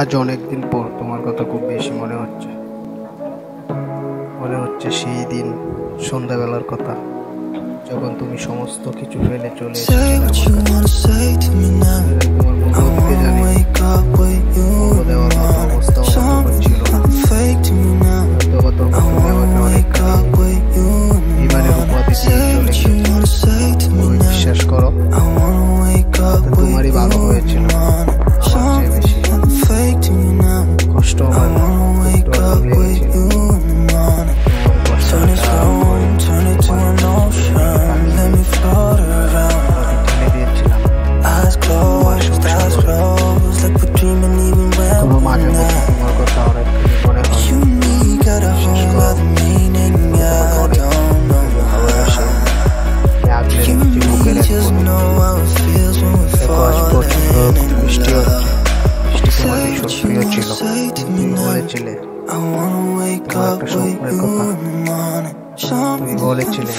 আজ অনেকদিন পর তোমার কথা খুব বেশি মনে হচ্ছে সেই দিন সন্ধ্যাবেলার কথা, যখন তুমি সমস্ত কিছু ফেলে চলে বিশ্বাস করো, তোমারই ভালো হয়েছিল। কষ্ট প্রিয় ছিল। তুমি বলেছিলে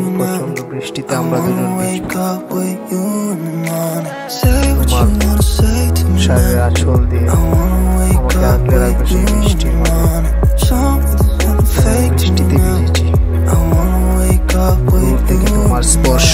প্রচন্ড বৃষ্টিতে আমরা দুজন শাড়ির আঁচল দিয়ে আমাকে আগলে রাখবে সেই বৃষ্টির বৃষ্টিতে ভিজেছি। দূর থেকে তোমার স্পর্শ